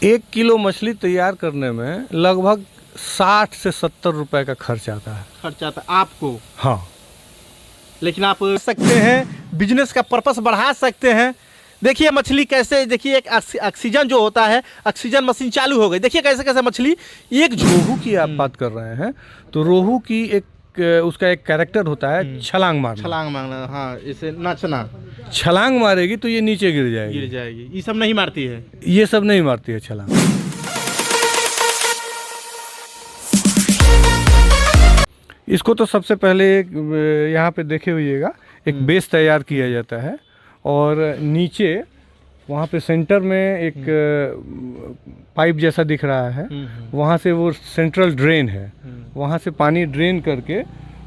1 kilo मछली तैयार करने में लगभग 60 से 70 रुपए का खर्च आता है। खर्च आता आपको? हाँ, लेकिन आप सकते हैं, बिजनेस का पर्पस बढ़ा सकते हैं। देखिए मछली कैसे, देखिए एक ऑक्सीजन जो होता है, ऑक्सीजन मशीन चालू हो गई। देखिए कैसे कैसे मछली एक रोहू की आप बात कर रहे हैं तो रोहू की उसका एक कैरेक्टर होता है छलांग मारना। छलांग मारना, हाँ, इसे नाचना। छलांग मारेगी तो ये नीचे गिर जाएगी। ये सब नहीं मारती है? ये सब नहीं मारती है छलांग। इसको तो सबसे पहले यहाँ पे देखे हुइएगा एक बेस तैयार किया जाता है और नीचे वहाँ पे सेंटर में एक पाइप जैसा दिख रहा है, वहाँ से वो सेंट्रल ड्रेन है, वहाँ से पानी ड्रेन करके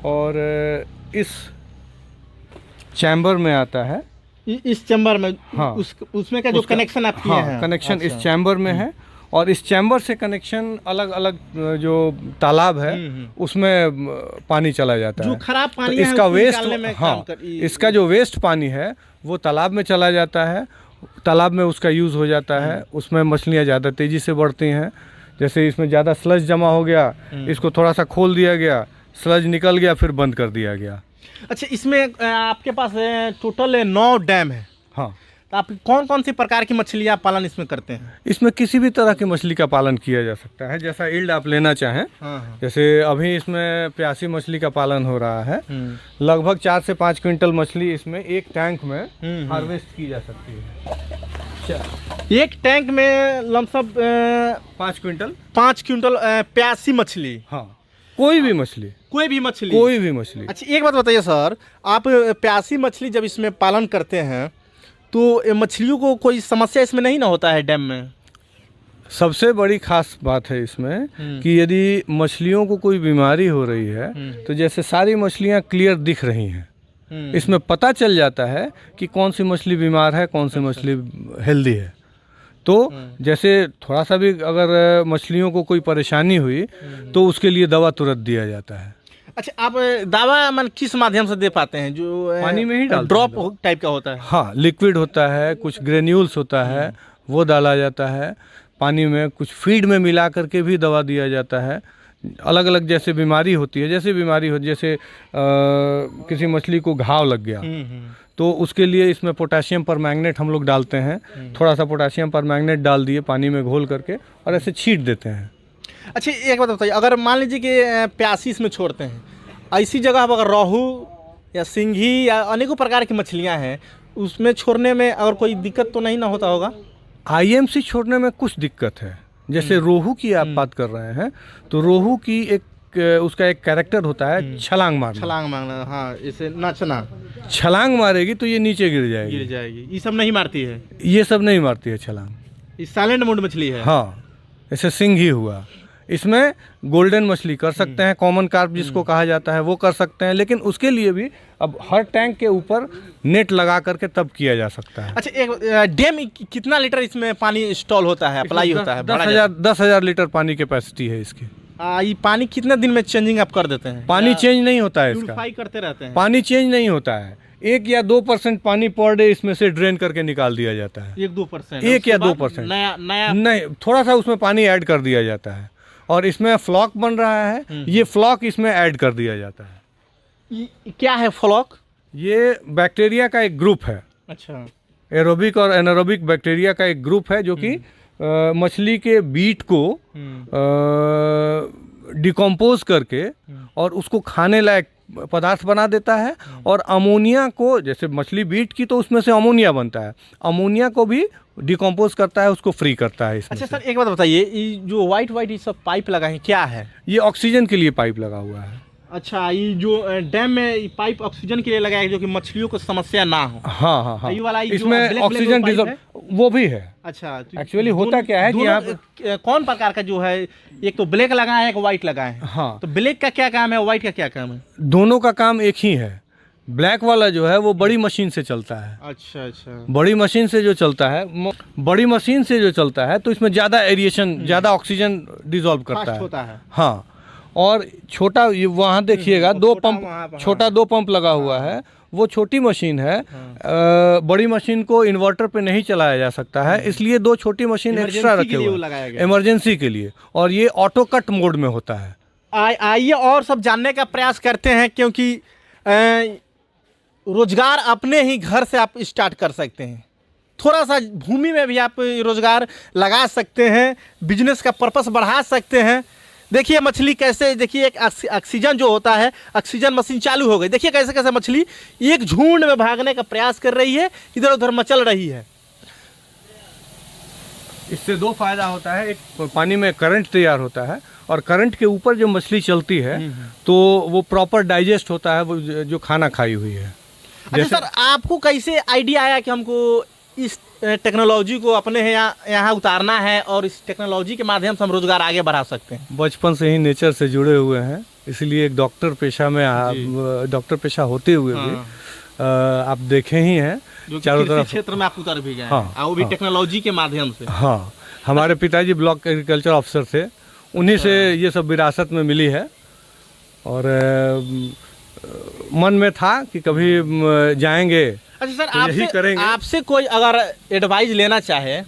और इस चैम्बर में आता है। इस चैम्बर में? हाँ, उसमें का जो कनेक्शन आप किए हैं? कनेक्शन इस चैम्बर में है और इस चैम्बर से कनेक्शन अलग अलग जो तालाब है उसमें पानी चला जाता है। जो खराब पानी तो है इसका वेस्ट, हाँ, इसका जो वेस्ट पानी है वो तालाब में चला जाता है, तालाब में उसका यूज़ हो जाता है। उसमें मछलियाँ ज़्यादा तेज़ी से बढ़ती हैं। जैसे इसमें ज़्यादा स्लज जमा हो गया, इसको थोड़ा सा खोल दिया गया, स्लज निकल गया, फिर बंद कर दिया गया। अच्छा, इसमें आपके पास टोटल 9 डैम है? हाँ। तो आप कौन कौन सी प्रकार की मछलियाँ पालन इसमें करते हैं? इसमें किसी भी तरह की मछली का पालन किया जा सकता है, जैसा यील्ड आप लेना चाहें। हाँ। जैसे अभी इसमें प्यासी मछली का पालन हो रहा है। लगभग 4 से 5 क्विंटल मछली इसमें एक टैंक में हार्वेस्ट की जा सकती है। एक टैंक में लमसम 5 क्विंटल प्यासी मछली? हाँ, कोई भी मछली। अच्छा, एक बात बताइए सर, आप प्यासी मछली जब इसमें पालन करते हैं तो मछलियों को कोई समस्या इसमें नहीं ना होता है डैम में? सबसे बड़ी खास बात है इसमें कि यदि मछलियों को कोई बीमारी हो रही है तो जैसे सारी मछलियां क्लियर दिख रही हैं, इसमें पता चल जाता है कि कौन सी मछली बीमार है, कौन सी मछली हेल्दी है। तो जैसे थोड़ा सा भी अगर मछलियों को कोई परेशानी हुई तो उसके लिए दवा तुरंत दिया जाता है। अच्छा, आप दवा मन किस माध्यम से दे पाते हैं? जो पानी में ही डालते हैं, ड्रॉप टाइप का होता है? हाँ, लिक्विड होता है, कुछ ग्रेन्यूल्स होता है, वो डाला जाता है पानी में। कुछ फीड में मिला करके भी दवा दिया जाता है। अलग अलग जैसे बीमारी होती है, जैसे किसी मछली को घाव लग गया तो उसके लिए इसमें पोटेशियम परमैंगनेट हम लोग डालते हैं। थोड़ा सा पोटेशियम परमैंगनेट डाल दिए पानी में घोल करके और ऐसे छींट देते हैं। अच्छा, एक बात बताइए, अगर मान लीजिए कि प्यासी इसमें छोड़ते हैं, ऐसी जगह पर अगर रोहू या सिंघी या अनेकों प्रकार की मछलियां हैं, उसमें छोड़ने में अगर कोई दिक्कत तो नहीं ना होता होगा? आईएमसी छोड़ने में कुछ दिक्कत है। जैसे रोहू की आप बात कर रहे हैं तो रोहू की उसका एक कैरेक्टर होता है छलांग मारना। हाँ, इसे नाचना। छलांग मारेगी तो ये नीचे गिर जाएगी। ये सब नहीं मारती है? ये सब नहीं मारती है छलांग। ये साइलेंट मोड मछली है? हाँ, जैसे सिंघी हुआ, इसमें गोल्डन मछली कर सकते हैं, कॉमन कार्प जिसको कहा जाता है वो कर सकते हैं, लेकिन उसके लिए भी अब हर टैंक के ऊपर नेट लगा करके तब किया जा सकता है। अच्छा, एक डैम कितना लीटर इसमें पानी इंस्टॉल होता है, अप्लाई होता है? 10,000 लीटर पानी कैपेसिटी है इसकी। ये पानी कितने दिन में चेंजिंग आप कर देते हैं? पानी चेंज नहीं होता है इसका, करते रहते हैं? पानी चेंज नहीं होता है। 1 या 2% पानी पर डे इसमें से ड्रेन करके निकाल दिया जाता है। 1-2%? 1 या 2%। नया नहीं, थोड़ा सा उसमें पानी ऐड कर दिया जाता है और इसमें फ्लॉक बन रहा है, ये फ्लॉक इसमें ऐड कर दिया जाता है। ये क्या है फ्लॉक? ये बैक्टीरिया का एक ग्रुप है। अच्छा। एरोबिक और एनारोबिक बैक्टीरिया का एक ग्रुप है जो कि मछली के बीट को डिकम्पोज करके और उसको खाने लायक पदार्थ बना देता है और अमोनिया को, जैसे मछली बीट की तो उसमें से अमोनिया बनता है, अमोनिया को भी डिकम्पोज करता है, उसको फ्री करता है इसमें। अच्छा सर, एक बात बताइए, ये जो वाइट ये सब पाइप लगा है क्या है? ये ऑक्सीजन के लिए पाइप लगा हुआ है। अच्छा, ये जो डैम में पाइप ऑक्सीजन के लिए लगाया है जो कि मछलियों को समस्या ना हो? हाँ, ये वाला इसमें ऑक्सीजन डिजॉल्व वो भी है। अच्छा, एक्चुअली होता क्या है कि यहाँ कौन प्रकार का जो है, एक तो ब्लैक लगा है, एक व्हाइट लगा है। हाँ, तो ब्लैक का क्या काम है, व्हाइट का क्या काम है? दोनों का काम एक ही है। ब्लैक वाला जो है वो बड़ी मशीन से चलता है। अच्छा अच्छा, बड़ी मशीन से जो चलता है तो इसमें ज़्यादा एरिएशन, ज़्यादा ऑक्सीजन डिजॉल्व करता है। हाँ, और छोटा वहाँ देखिएगा 2 पंप, छोटा 2 पंप लगा हुआ है, वो छोटी मशीन है। बड़ी मशीन को इन्वर्टर पे नहीं चलाया जा सकता है, इसलिए 2 छोटी मशीन एक्स्ट्रा इमरजेंसी रखे के लिए हुए वो लगाया गया है। इमरजेंसी के लिए, और ये ऑटो कट मोड में होता है। आइए और सब जानने का प्रयास करते हैं, क्योंकि रोजगार अपने ही घर से आप स्टार्ट कर सकते हैं। थोड़ा सा भूमि में भी आप रोजगार लगा सकते हैं, बिजनेस का पर्पस बढ़ा सकते हैं। देखिए मछली कैसे, देखिए एक ऑक्सीजन जो होता है, ऑक्सीजन मशीन चालू हो गई। देखिए कैसे कैसे मछली एक झुंड में भागने का प्रयास कर रही है, इधर उधर मचल रही है। इससे 2 फायदा होता है, एक पानी में करंट तैयार होता है, और करंट के ऊपर जो मछली चलती है तो वो प्रॉपर डाइजेस्ट होता है, वो जो खाना खाई हुई है। अच्छा सर, आपको कैसे आइडिया आया कि हमको इस टेक्नोलॉजी को अपने यहाँ उतारना है और इस टेक्नोलॉजी के माध्यम से हम रोजगार आगे बढ़ा सकते हैं? बचपन से ही नेचर से जुड़े हुए हैं, इसलिए एक डॉक्टर पेशा में डॉक्टर पेशा होते हुए भी आप देखे ही हैं चारों तरफ क्षेत्र में आप उतर भी गए हैं। हाँ, वो भी टेक्नोलॉजी के माध्यम से। हाँ, हमारे पिताजी ब्लॉक एग्रीकल्चर ऑफिसर थे, उन्हीं से ये सब विरासत में मिली है। और मन में था कि कभी जाएंगे। अच्छा सर, तो यही करेंगे। आपसे कोई अगर एडवाइस लेना चाहे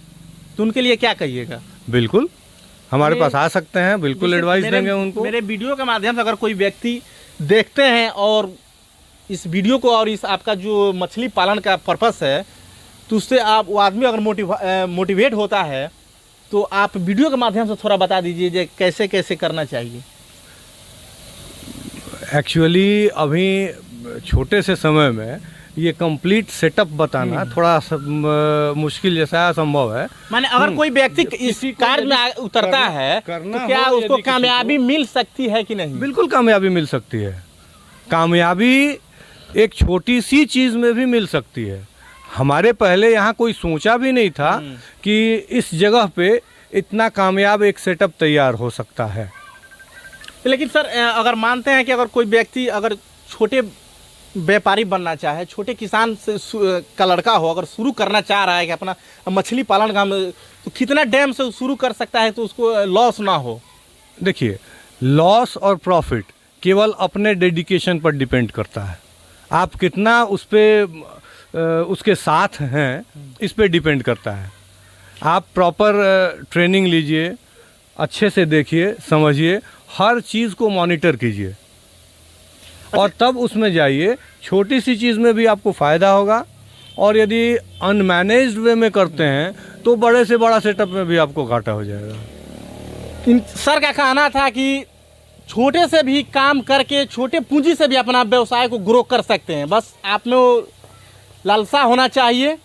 तो उनके लिए क्या कहिएगा? बिल्कुल हमारे पास आ सकते हैं, बिल्कुल एडवाइस देंगे उनको। मेरे वीडियो के माध्यम से अगर कोई व्यक्ति देखते हैं और इस वीडियो को और इस आपका जो मछली पालन का पर्पस है, तो उससे आप वो आदमी अगर मोटिवेट होता है तो आप वीडियो के माध्यम से थोड़ा बता दीजिए जे कैसे कैसे करना चाहिए। एक्चुअली अभी छोटे से समय में ये कंप्लीट सेटअप बताना थोड़ा मुश्किल जैसा असंभव है। माने अगर कोई व्यक्ति इस कार्य में उतरता है तो क्या उसको कामयाबी मिल सकती है कि नहीं? बिल्कुल कामयाबी मिल सकती है। कामयाबी एक छोटी सी चीज़ में भी मिल सकती है। हमारे पहले यहाँ कोई सोचा भी नहीं था कि इस जगह पे इतना कामयाब एक सेटअप तैयार हो सकता है। लेकिन सर, अगर मानते हैं कि अगर कोई व्यक्ति अगर छोटे व्यापारी बनना चाहे, छोटे किसान से का लड़का हो, अगर शुरू करना चाह रहा है कि अपना मछली पालन का, तो कितना डैम से शुरू कर सकता है तो उसको लॉस ना हो? देखिए, लॉस और प्रॉफिट केवल अपने डेडिकेशन पर डिपेंड करता है। आप कितना उसके साथ हैं, इस पे डिपेंड करता है। आप प्रॉपर ट्रेनिंग लीजिए, अच्छे से देखिए, समझिए, हर चीज़ को मॉनिटर कीजिए और तब उसमें जाइए। छोटी सी चीज़ में भी आपको फ़ायदा होगा, और यदि अनमैनेज्ड वे में करते हैं तो बड़े से बड़ा सेटअप में भी आपको घाटा हो जाएगा। सर का कहना था कि छोटे से भी काम करके, छोटे पूंजी से भी अपना व्यवसाय को ग्रो कर सकते हैं। बस आप में वो लालसा होना चाहिए,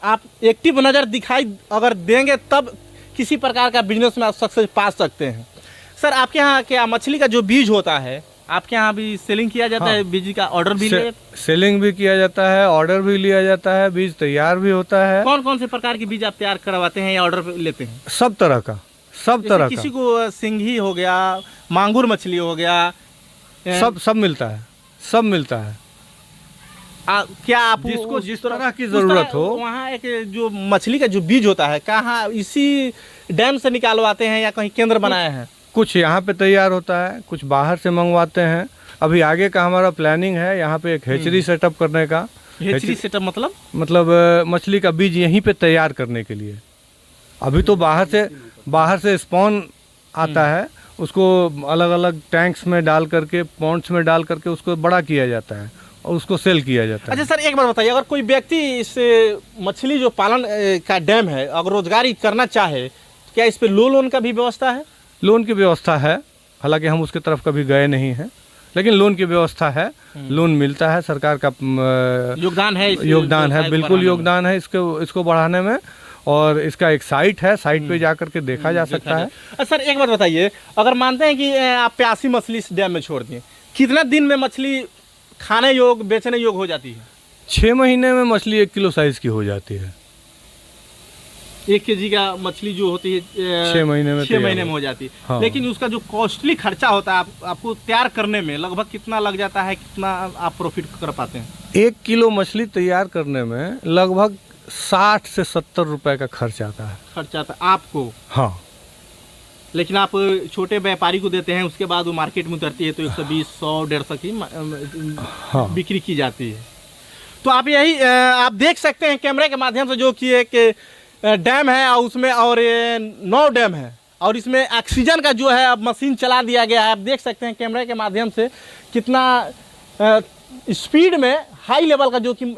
आप एक्टिव नज़र दिखाई अगर देंगे तब किसी प्रकार का बिजनेस में आप सक्सेस पा सकते हैं। सर, आपके यहाँ क्या मछली का जो बीज होता है, आपके यहाँ भी सेलिंग किया जाता है? बीज का ऑर्डर भी सेलिंग भी किया जाता है, ऑर्डर भी लिया जाता है, बीज तैयार भी होता है। कौन कौन से प्रकार के बीज आप तैयार करवाते हैं या ऑर्डर लेते हैं? सब तरह का, सब तरह का। किसी को सिंघी हो गया, मांगुर मछली हो गया, सब मिलता है, सब मिलता है। क्या आप जिसको जिस तरह की ज़रूरत हो। वहाँ एक जो मछली का जो बीज होता है, कहाँ इसी डैम से निकालवाते हैं या कहीं केंद्र बनाए हैं? कुछ यहाँ पे तैयार होता है, कुछ बाहर से मंगवाते हैं। अभी आगे का हमारा प्लानिंग है यहाँ पे एक हैचरी सेटअप करने का। हैचरी सेटअप मतलब मछली का बीज यहीं पे तैयार करने के लिए। अभी तो बाहर से स्पॉन आता है, उसको अलग अलग टैंक्स में डाल करके, पॉन्ड्स में डाल करके उसको बड़ा किया जाता है और उसको सेल किया जाता है। अच्छा सर, एक बात बताइए, अगर कोई व्यक्ति इस मछली जो पालन का डैम है अगर रोजगारी करना चाहे, तो क्या इस पे लोन का भी व्यवस्था है? लोन की व्यवस्था है, हालांकि हम उसकी तरफ कभी गए नहीं हैं, लेकिन लोन की व्यवस्था है। लोन मिलता है, सरकार का योगदान है, बिल्कुल योगदान है इसको बढ़ाने में। और इसका एक साइट है, साइट पे जाकर के देखा जा सकता है। सर, एक बात बताइए, अगर मानते हैं कि आप 82 मछली इस डैम में छोड़ दिए, कितना दिन में मछली खाने योग, बेचने योग हो जाती है? 6 महीने में मछली 1 किलो साइज की हो जाती है। 1 केजी का मछली जो होती है 6 महीने में हो जाती है। हाँ। लेकिन उसका जो कॉस्टली खर्चा होता है आपको तैयार करने में, लगभग कितना लग जाता है, कितना आप प्रॉफिट कर पाते हैं? 1 किलो मछली तैयार करने में लगभग 60 से 70 रुपए का खर्च आता है। आपको? हाँ। लेकिन आप छोटे व्यापारी को देते हैं, उसके बाद वो मार्केट में उतरती है तो 120, 100, 150 की हाँ। बिक्री की जाती है। तो आप यही आप देख सकते हैं कैमरे के माध्यम से जो कि एक डैम है और उसमें और 9 डैम है और इसमें ऑक्सीजन का जो है अब मशीन चला दिया गया है। आप देख सकते हैं कैमरे के माध्यम से कितना स्पीड में हाई लेवल का जो कि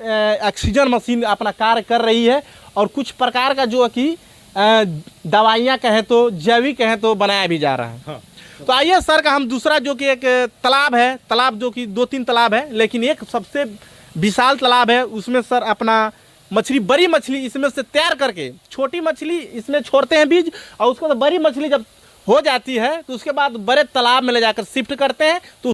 ऑक्सीजन मशीन अपना कार्य कर रही है और कुछ प्रकार का जो कि दवाइयाँ कहें तो जैविक कहें तो बनाया भी जा रहा है। हाँ। तो आइए सर का हम दूसरा जो कि एक तालाब है, तालाब जो कि 2-3 तालाब है लेकिन एक सबसे विशाल तालाब है, उसमें सर अपना मछली, बड़ी मछली इसमें से तैयार करके, छोटी मछली इसमें छोड़ते हैं बीज और उसके बाद बड़ी मछली जब हो जाती है तो उसके बाद बड़े तालाब में ले जाकर शिफ्ट करते हैं। तो